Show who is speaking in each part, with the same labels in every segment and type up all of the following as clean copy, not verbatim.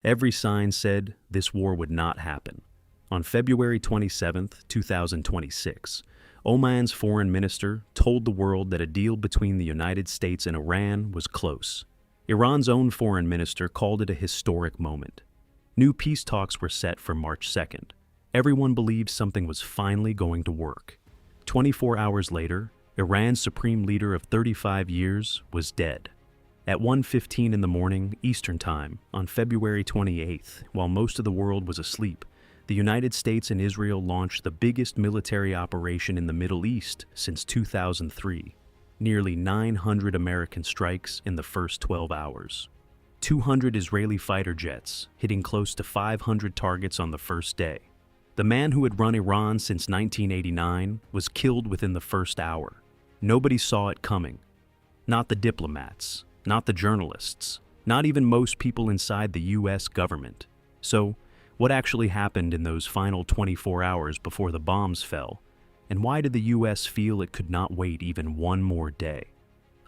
Speaker 1: Every sign said this war would not happen. On February 27, 2026, Oman's foreign minister told the world that a deal between the United States and Iran was close. Iran's own foreign minister called it a historic moment. New peace talks were set for March 2nd. Everyone believed something was finally going to work. 24 hours later, Iran's supreme leader of 35 years was dead. At 1:15 in the morning, Eastern Time, on February 28th, while most of the world was asleep, the United States and Israel launched the biggest military operation in the Middle East since 2003. Nearly 900 American strikes in the first 12 hours. 200 Israeli fighter jets, hitting close to 500 targets on the first day. The man who had run Iran since 1989 was killed within the first hour. Nobody saw it coming. Not the diplomats, not the journalists, not even most people inside the US government. So, what actually happened in those final 24 hours before the bombs fell? And why did the US feel it could not wait even one more day?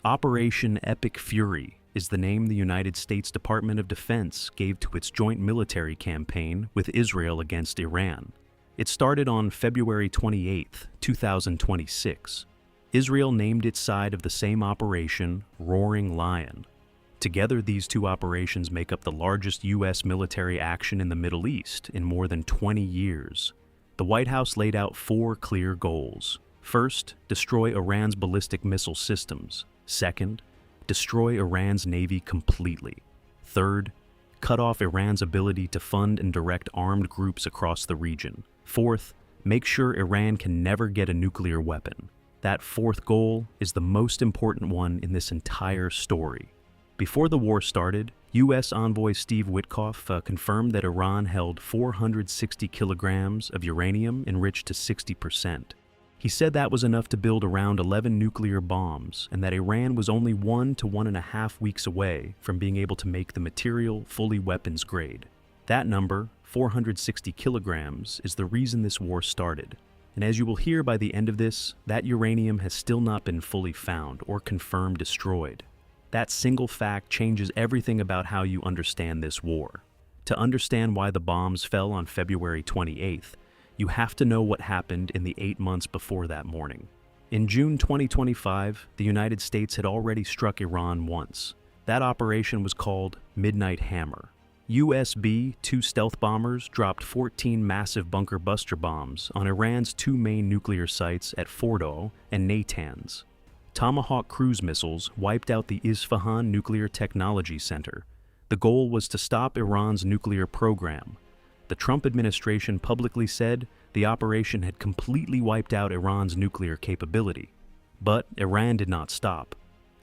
Speaker 1: Operation Epic Fury is the name the United States Department of Defense gave to its joint military campaign with Israel against Iran. It started on February 28, 2026. Israel named its side of the same operation Roaring Lion. Together, these two operations make up the largest U.S. military action in the Middle East in more than 20 years. The White House laid out 4 clear goals. First, destroy Iran's ballistic missile systems. Second, destroy Iran's navy completely. Third, cut off Iran's ability to fund and direct armed groups across the region. Fourth, make sure Iran can never get a nuclear weapon. That 4th goal is the most important one in this entire story. Before the war started, U.S. envoy Steve Witkoff confirmed that Iran held 460 kilograms of uranium enriched to 60%. He said that was enough to build around 11 nuclear bombs, and that Iran was only 1 to 1.5 weeks away from being able to make the material fully weapons grade. That number, 460 kilograms, is the reason this war started. And as you will hear by the end of this, that uranium has still not been fully found or confirmed destroyed. That single fact changes everything about how you understand this war. To understand why the bombs fell on February 28th, you have to know what happened in the 8 months before that morning. In June 2025, the United States had already struck Iran once. That operation was called Midnight Hammer. U.S.B-2 stealth bombers dropped 14 massive bunker buster bombs on Iran's 2 main nuclear sites at Fordow and Natanz. Tomahawk cruise missiles wiped out the Isfahan Nuclear Technology Center. The goal was to stop Iran's nuclear program. The Trump administration publicly said the operation had completely wiped out Iran's nuclear capability. But Iran did not stop.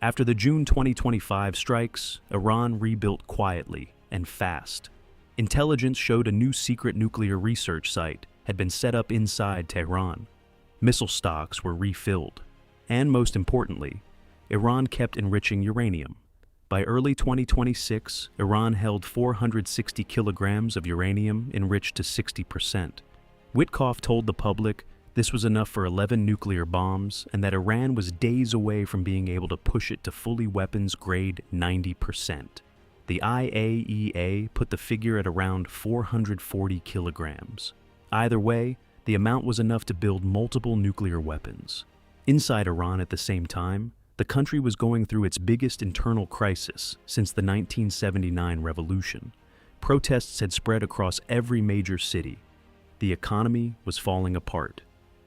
Speaker 1: After the June 2025 strikes, Iran rebuilt quietly and fast. Intelligence showed a new secret nuclear research site had been set up inside Tehran. Missile stocks were refilled. And most importantly, Iran kept enriching uranium. By early 2026, Iran held 460 kilograms of uranium enriched to 60%. Witkoff told the public this was enough for 11 nuclear bombs and that Iran was days away from being able to push it to fully weapons-grade 90%. The IAEA put the figure at around 440 kilograms. Either way, the amount was enough to build multiple nuclear weapons. Inside Iran at the same time, the country was going through its biggest internal crisis since the 1979 revolution. Protests had spread across every major city. The economy was falling apart.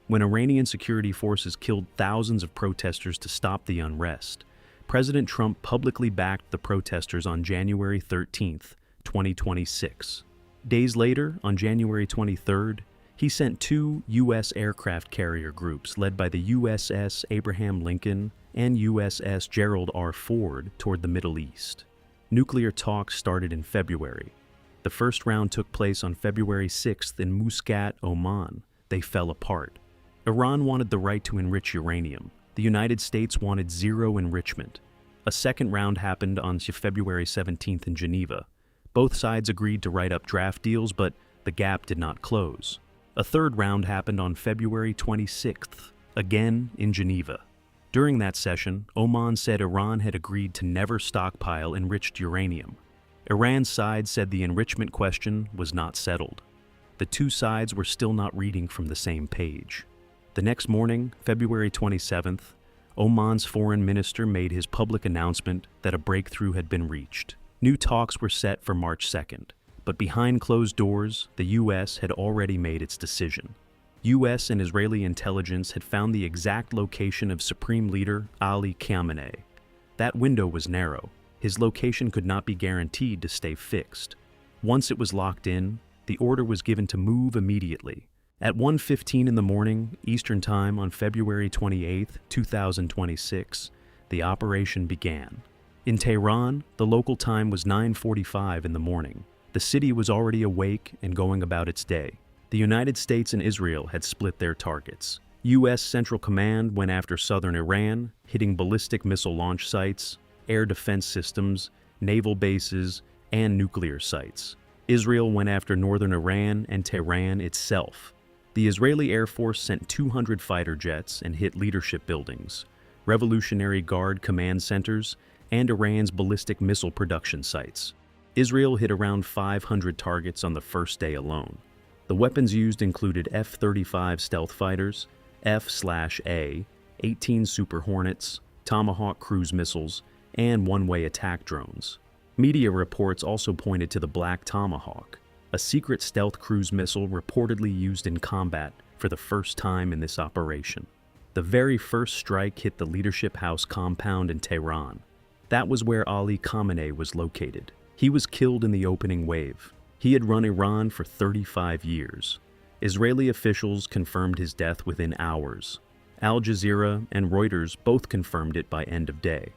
Speaker 1: When Iranian security forces killed thousands of protesters to stop the unrest, President Trump publicly backed the protesters on January 13, 2026. Days later, on January 23rd, he sent 2 U.S. aircraft carrier groups led by the USS Abraham Lincoln and USS Gerald R. Ford toward the Middle East. Nuclear talks started in February. The first round took place on February 6th in Muscat, Oman. They fell apart. Iran wanted the right to enrich uranium. The United States wanted zero enrichment. A second round happened on February 17th in Geneva. Both sides agreed to write up draft deals, but the gap did not close. A third round happened on February 26th, again in Geneva. During that session, Oman said Iran had agreed to never stockpile enriched uranium. Iran's side said the enrichment question was not settled. The two sides were still not reading from the same page. The next morning, February 27th, Oman's foreign minister made his public announcement that a breakthrough had been reached. New talks were set for March 2nd, but behind closed doors, the U.S. had already made its decision. U.S. and Israeli intelligence had found the exact location of Supreme Leader Ali Khamenei. That window was narrow. His location could not be guaranteed to stay fixed. Once it was locked in, the order was given to move immediately. At 1:15 in the morning, Eastern Time on February 28, 2026, the operation began. In Tehran, the local time was 9:45 in the morning. The city was already awake and going about its day. The United States and Israel had split their targets. U.S. Central Command went after southern Iran, hitting ballistic missile launch sites, air defense systems, naval bases, and nuclear sites. Israel went after northern Iran and Tehran itself. The Israeli Air Force sent 200 fighter jets and hit leadership buildings, Revolutionary Guard command centers, and Iran's ballistic missile production sites. Israel hit around 500 targets on the first day alone. The weapons used included F-35 stealth fighters, F/A, 18 Super Hornets, Tomahawk cruise missiles, and one-way attack drones. Media reports also pointed to the Black Tomahawk, a secret stealth cruise missile reportedly used in combat for the first time in this operation. The very first strike hit the Leadership House compound in Tehran. That was where Ali Khamenei was located. He was killed in the opening wave. He had run Iran for 35 years. Israeli officials confirmed his death within hours. Al Jazeera and Reuters both confirmed it by end of day.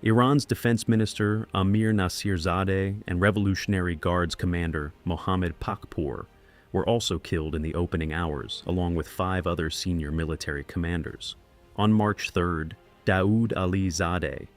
Speaker 1: Iran's defense minister Amir Nasirzadeh and Revolutionary Guards commander Mohammad Pakpour were also killed in the opening hours, along with 5 other senior military commanders. On March 3rd, Daoud Ali Zadeh,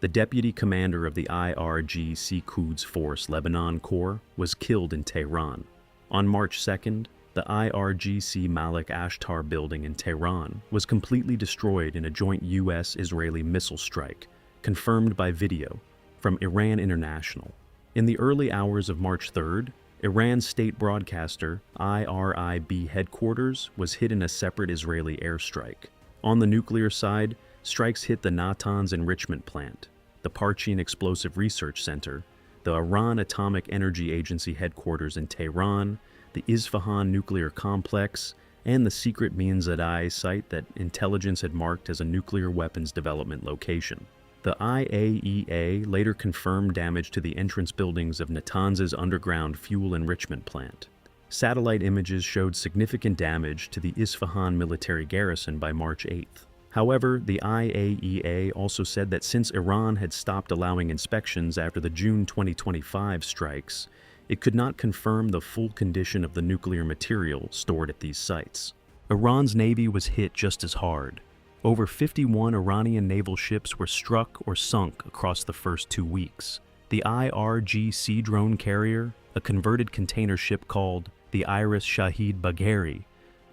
Speaker 1: the deputy commander of the IRGC Quds Force Lebanon Corps, was killed in Tehran. On March 2nd, the IRGC Malik Ashtar building in Tehran was completely destroyed in a joint U.S.-Israeli missile strike, confirmed by video from Iran International. In the early hours of March 3rd, Iran's state broadcaster IRIB headquarters was hit in a separate Israeli airstrike. On the nuclear side, strikes hit the Natanz enrichment plant, the Parchin Explosive Research Center, the Iran Atomic Energy Agency headquarters in Tehran, the Isfahan nuclear complex, and the secret Mianzadeh site that intelligence had marked as a nuclear weapons development location. The IAEA later confirmed damage to the entrance buildings of Natanz's underground fuel enrichment plant. Satellite images showed significant damage to the Isfahan military garrison by March 8th. However, the IAEA also said that since Iran had stopped allowing inspections after the June 2025 strikes, it could not confirm the full condition of the nuclear material stored at these sites. Iran's navy was hit just as hard. Over 51 Iranian naval ships were struck or sunk across the first 2 weeks. The IRGC drone carrier, a converted container ship called the Iris Shahid Bagheri,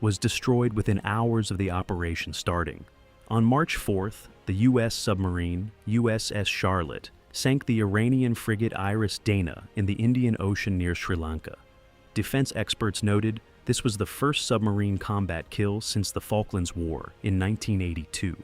Speaker 1: was destroyed within hours of the operation starting. On March 4th, the U.S. submarine USS Charlotte sank the Iranian frigate Iris Dana in the Indian Ocean near Sri Lanka. Defense experts noted this was the first submarine combat kill since the Falklands War in 1982.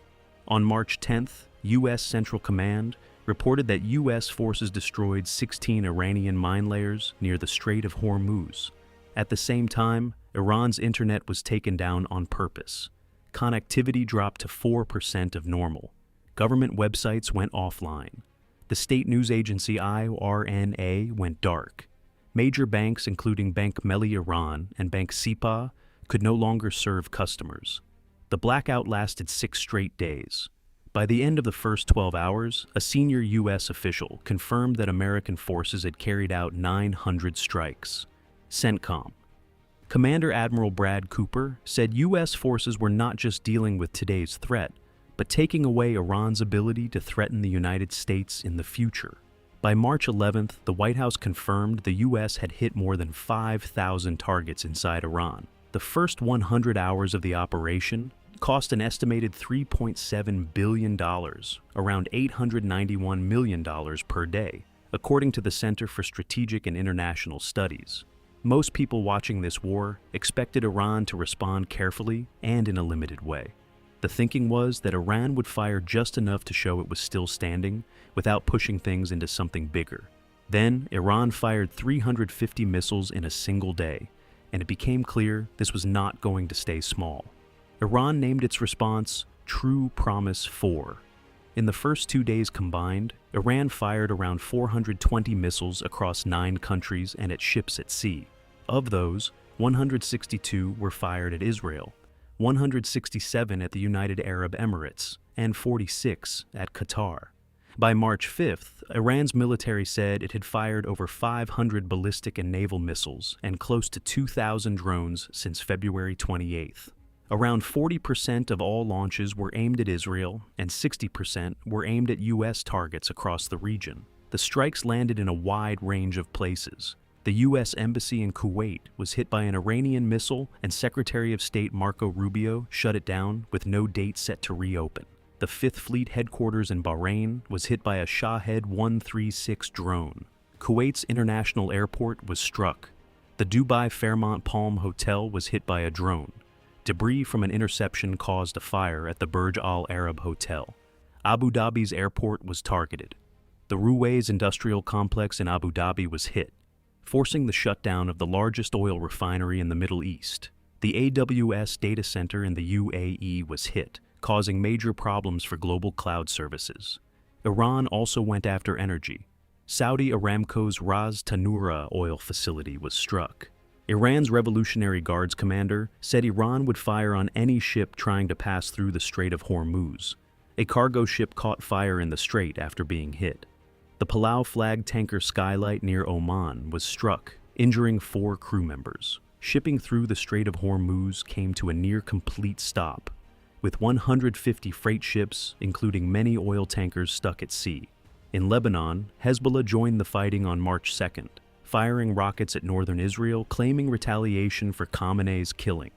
Speaker 1: On March 10th, U.S. Central Command reported that U.S. forces destroyed 16 Iranian mine layers near the Strait of Hormuz. At the same time, Iran's internet was taken down on purpose. Connectivity dropped to 4% of normal. Government websites went offline. The state news agency IRNA went dark. Major banks, including Bank Melli Iran and Bank Sipa, could no longer serve customers. The blackout lasted 6 straight days. By the end of the first 12 hours, a senior U.S. official confirmed that American forces had carried out 900 strikes. CENTCOM. Commander Admiral Brad Cooper said U.S. forces were not just dealing with today's threat, but taking away Iran's ability to threaten the United States in the future. By March 11th, the White House confirmed the U.S. had hit more than 5,000 targets inside Iran. The first 100 hours of the operation cost an estimated $3.7 billion, around $891 million per day, according to the Center for Strategic and International Studies. Most people watching this war expected Iran to respond carefully and in a limited way. The thinking was that Iran would fire just enough to show it was still standing without pushing things into something bigger. Then, Iran fired 350 missiles in a single day, and it became clear this was not going to stay small. Iran named its response True Promise 4. In the first 2 days combined, Iran fired around 420 missiles across 9 countries and at ships at sea. Of those, 162 were fired at Israel, 167 at the United Arab Emirates, and 46 at Qatar. By March 5th, Iran's military said it had fired over 500 ballistic and naval missiles and close to 2,000 drones since February 28th. Around 40% of all launches were aimed at Israel, and 60% were aimed at U.S. targets across the region. The strikes landed in a wide range of places. The U.S. Embassy in Kuwait was hit by an Iranian missile, and Secretary of State Marco Rubio shut it down with no date set to reopen. The 5th Fleet headquarters in Bahrain was hit by a Shahed 136 drone. Kuwait's international airport was struck. The Dubai Fairmont Palm Hotel was hit by a drone. Debris from an interception caused a fire at the Burj Al Arab Hotel. Abu Dhabi's airport was targeted. The Ruwais industrial complex in Abu Dhabi was hit, forcing the shutdown of the largest oil refinery in the Middle East. The AWS data center in the UAE was hit, causing major problems for global cloud services. Iran also went after energy. Saudi Aramco's Ras Tanura oil facility was struck. Iran's Revolutionary Guards commander said Iran would fire on any ship trying to pass through the Strait of Hormuz. A cargo ship caught fire in the strait after being hit. The Palau flag tanker Skylight near Oman was struck, injuring 4 crew members. Shipping through the Strait of Hormuz came to a near-complete stop, with 150 freight ships, including many oil tankers, stuck at sea. In Lebanon, Hezbollah joined the fighting on March 2nd, firing rockets at northern Israel, claiming retaliation for Khamenei's killing.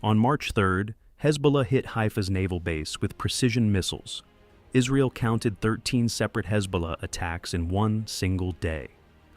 Speaker 1: On March 3rd, Hezbollah hit Haifa's naval base with precision missiles. Israel counted 13 separate Hezbollah attacks in one single day.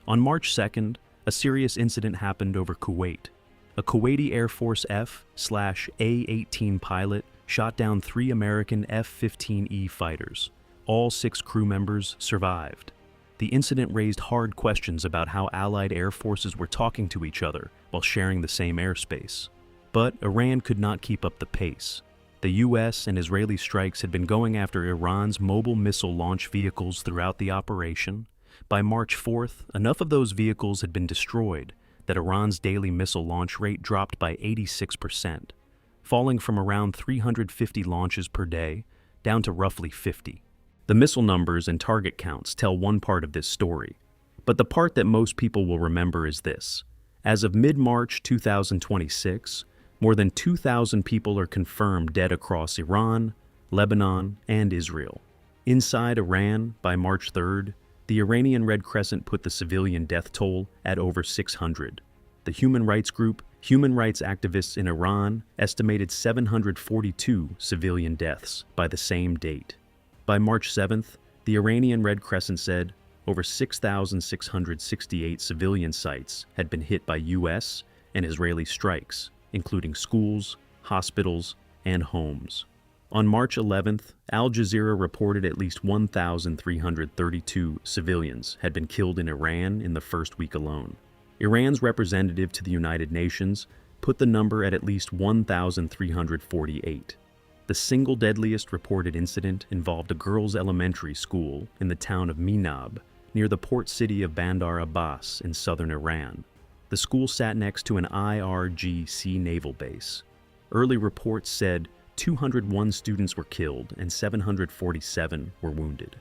Speaker 1: On March 2nd, a serious incident happened over Kuwait. A Kuwaiti Air Force F/A-18 pilot shot down 3 American F-15E fighters. All 6 crew members survived. The incident raised hard questions about how Allied air forces were talking to each other while sharing the same airspace. But Iran could not keep up the pace. The U.S. and Israeli strikes had been going after Iran's mobile missile launch vehicles throughout the operation. By March 4th, enough of those vehicles had been destroyed that Iran's daily missile launch rate dropped by 86%, falling from around 350 launches per day down to roughly 50. The missile numbers and target counts tell one part of this story, but the part that most people will remember is this. As of mid-March 2026, more than 2,000 people are confirmed dead across Iran, Lebanon, and Israel. Inside Iran, by March 3rd, the Iranian Red Crescent put the civilian death toll at over 600. The human rights group Human rights activists in Iran estimated 742 civilian deaths by the same date. By March 7th, the Iranian Red Crescent said over 6,668 civilian sites had been hit by U.S. and Israeli strikes, including schools, hospitals, and homes. On March 11th, Al Jazeera reported at least 1,332 civilians had been killed in Iran in the first week alone. Iran's representative to the United Nations put the number at least 1,348. The single deadliest reported incident involved a girls' elementary school in the town of Minab, near the port city of Bandar Abbas in southern Iran. The school sat next to an IRGC naval base. Early reports said 201 students were killed and 747 were wounded.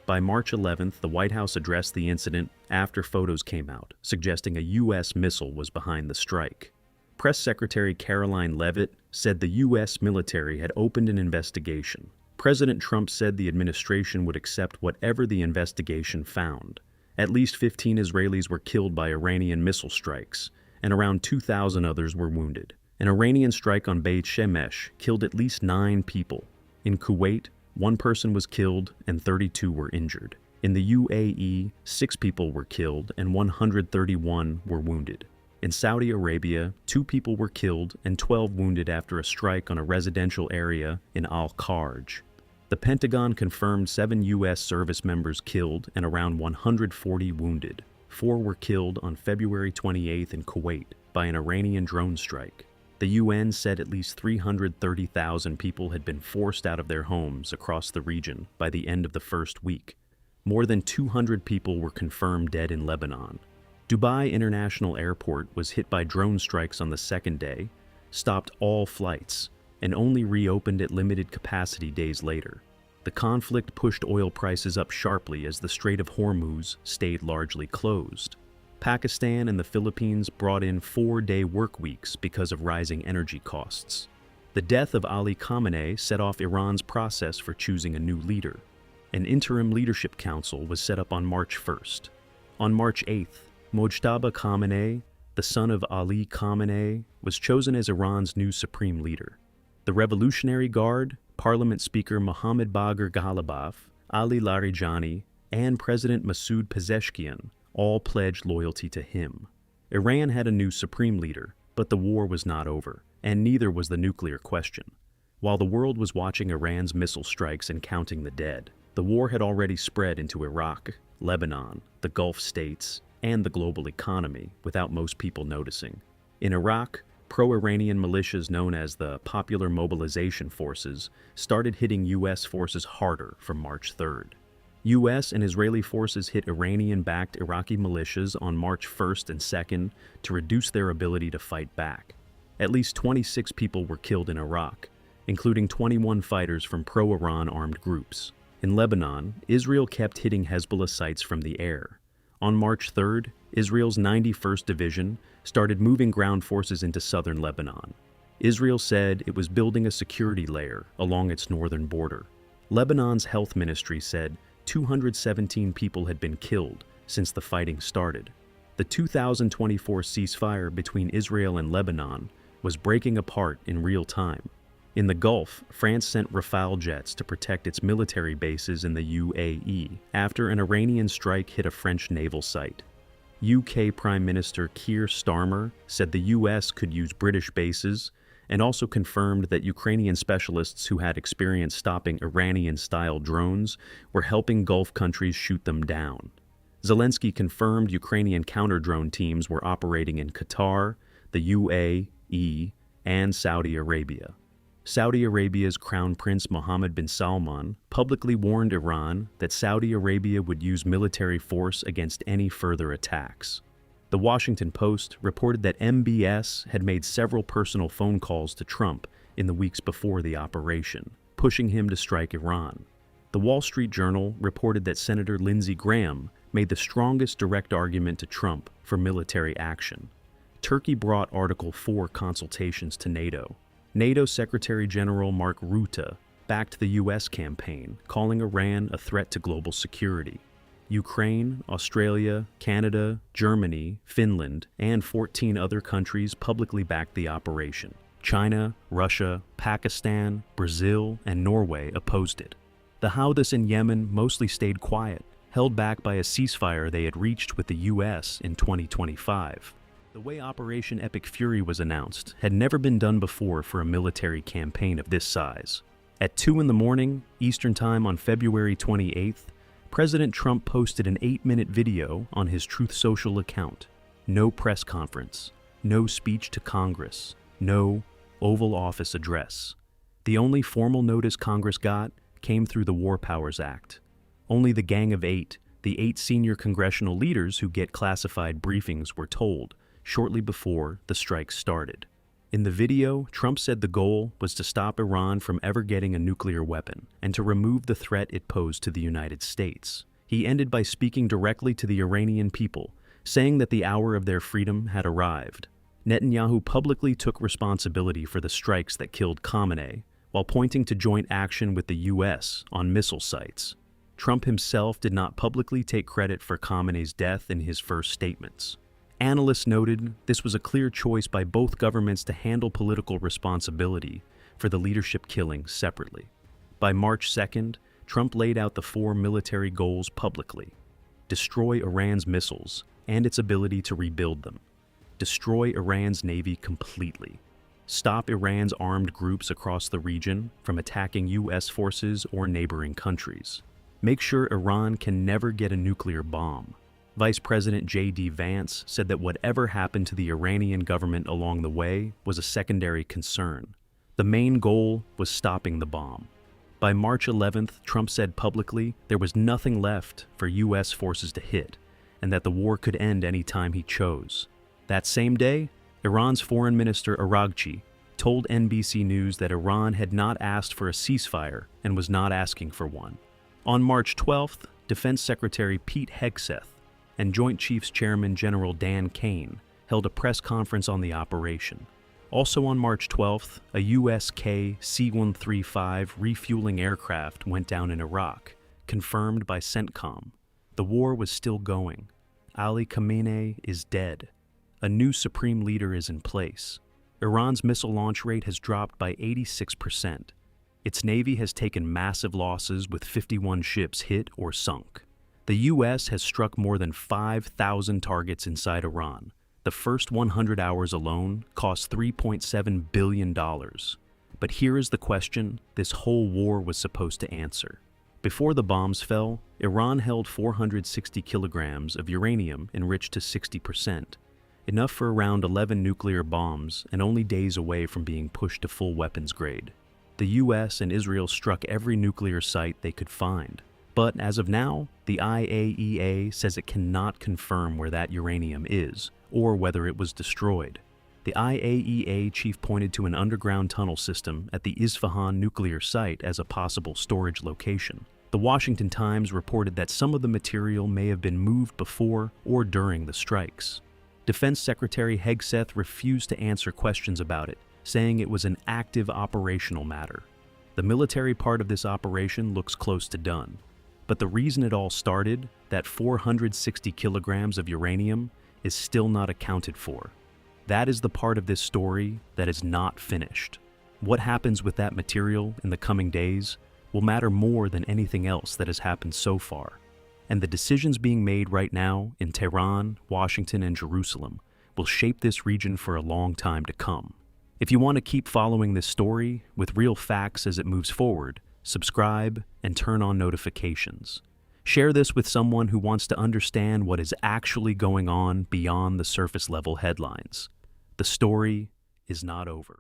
Speaker 1: By March 11th, the White House addressed the incident after photos came out, suggesting a U.S. missile was behind the strike. Press Secretary Caroline Leavitt said the U.S. military had opened an investigation. President Trump said the administration would accept whatever the investigation found. At least 15 Israelis were killed by Iranian missile strikes, and around 2,000 others were wounded. An Iranian strike on Beit Shemesh killed at least 9 people. In Kuwait, 1 person was killed and 32 were injured. In the UAE, 6 people were killed and 131 were wounded. In Saudi Arabia, 2 people were killed and 12 wounded after a strike on a residential area in Al-Kharj. The Pentagon confirmed 7 U.S. service members killed and around 140 wounded. 4 were killed on February 28 in Kuwait by an Iranian drone strike. The UN said at least 330,000 people had been forced out of their homes across the region by the end of the first week. More than 200 people were confirmed dead in Lebanon. Dubai International Airport was hit by drone strikes on the second day, stopped all flights, and only reopened at limited capacity days later. The conflict pushed oil prices up sharply as the Strait of Hormuz stayed largely closed. Pakistan and the Philippines brought in 4-day work weeks because of rising energy costs. The death of Ali Khamenei set off Iran's process for choosing a new leader. An interim leadership council was set up on March 1st. On March 8th, Mojtaba Khamenei, the son of Ali Khamenei, was chosen as Iran's new supreme leader. The Revolutionary Guard, Parliament Speaker Mohammad Bagher Ghalibaf, Ali Larijani, and President Masoud Pezeshkian all pledged loyalty to him. Iran had a new supreme leader, but the war was not over, and neither was the nuclear question. While the world was watching Iran's missile strikes and counting the dead, the war had already spread into Iraq, Lebanon, the Gulf states, and the global economy without most people noticing. In Iraq, pro-Iranian militias known as the Popular Mobilization Forces started hitting U.S. forces harder from March 3rd. U.S. and Israeli forces hit Iranian-backed Iraqi militias on March 1st and 2nd to reduce their ability to fight back. At least 26 people were killed in Iraq, including 21 fighters from pro-Iran armed groups. In Lebanon, Israel kept hitting Hezbollah sites from the air. On March 3rd, Israel's 91st Division started moving ground forces into southern Lebanon. Israel said it was building a security layer along its northern border. Lebanon's health ministry said 217 people had been killed since the fighting started. The 2024 ceasefire between Israel and Lebanon was breaking apart in real time. In the Gulf, France sent Rafale jets to protect its military bases in the UAE after an Iranian strike hit a French naval site. UK Prime Minister Keir Starmer said the US could use British bases and also confirmed that Ukrainian specialists who had experience stopping Iranian-style drones were helping Gulf countries shoot them down. Zelensky confirmed Ukrainian counter-drone teams were operating in Qatar, the UAE, and Saudi Arabia. Saudi Arabia's Crown Prince Mohammed bin Salman publicly warned Iran that Saudi Arabia would use military force against any further attacks. The Washington Post reported that MBS had made several personal phone calls to Trump in the weeks before the operation, pushing him to strike Iran. The Wall Street Journal reported that Senator Lindsey Graham made the strongest direct argument to Trump for military action. Turkey brought Article 4 consultations to NATO. NATO Secretary General Mark Rutte backed the U.S. campaign, calling Iran a threat to global security. Ukraine, Australia, Canada, Germany, Finland, and 14 other countries publicly backed the operation. China, Russia, Pakistan, Brazil, and Norway opposed it. The Houthis in Yemen mostly stayed quiet, held back by a ceasefire they had reached with the U.S. in 2025. The way Operation Epic Fury was announced had never been done before for a military campaign of this size. At 2 in the morning, Eastern Time on February 28th, President Trump posted an 8-minute video on his Truth Social account. No press conference, no speech to Congress, no Oval Office address. The only formal notice Congress got came through the War Powers Act. Only the Gang of Eight, the 8 senior congressional leaders who get classified briefings, were told shortly before the strike started. In the video, Trump said the goal was to stop Iran from ever getting a nuclear weapon and to remove the threat it posed to the United States. He ended by speaking directly to the Iranian people, saying that the hour of their freedom had arrived. Netanyahu publicly took responsibility for the strikes that killed Khamenei, while pointing to joint action with the U.S. on missile sites. Trump himself did not publicly take credit for Khamenei's death in his first statements. Analysts noted this was a clear choice by both governments to handle political responsibility for the leadership killing separately. By March 2nd, Trump laid out the 4 military goals publicly: destroy Iran's missiles and its ability to rebuild them, destroy Iran's navy completely, stop Iran's armed groups across the region from attacking U.S. forces or neighboring countries, make sure Iran can never get a nuclear bomb. Vice President J.D. Vance said that whatever happened to the Iranian government along the way was a secondary concern. The main goal was stopping the bomb. By March 11th, Trump said publicly there was nothing left for U.S. forces to hit, and that the war could end any time he chose. That same day, Iran's Foreign Minister Araghchi told NBC News that Iran had not asked for a ceasefire and was not asking for one. On March 12th, Defense Secretary Pete Hegseth and Joint Chiefs Chairman General Dan Kane held a press conference on the operation. Also on March 12th, a U.S.K. C-135 refueling aircraft went down in Iraq, confirmed by CENTCOM. The war was still going. Ali Khamenei is dead. A new supreme leader is in place. Iran's missile launch rate has dropped by 86%. Its navy has taken massive losses with 51 ships hit or sunk. The U.S. has struck more than 5,000 targets inside Iran. The first 100 hours alone cost $3.7 billion. But here is the question this whole war was supposed to answer. Before the bombs fell, Iran held 460 kilograms of uranium enriched to 60%, enough for around 11 nuclear bombs and only days away from being pushed to full weapons grade. The U.S. and Israel struck every nuclear site they could find. But as of now, the IAEA says it cannot confirm where that uranium is, or whether it was destroyed. The IAEA chief pointed to an underground tunnel system at the Isfahan nuclear site as a possible storage location. The Washington Times reported that some of the material may have been moved before or during the strikes. Defense Secretary Hegseth refused to answer questions about it, saying it was an active operational matter. The military part of this operation looks close to done. But the reason it all started, that 460 kilograms of uranium, is still not accounted for. That is the part of this story that is not finished. What happens with that material in the coming days will matter more than anything else that has happened so far. And the decisions being made right now in Tehran, Washington, and Jerusalem will shape this region for a long time to come. If you want to keep following this story with real facts as it moves forward, subscribe and turn on notifications. Share this with someone who wants to understand what is actually going on beyond the surface level headlines. The story is not over.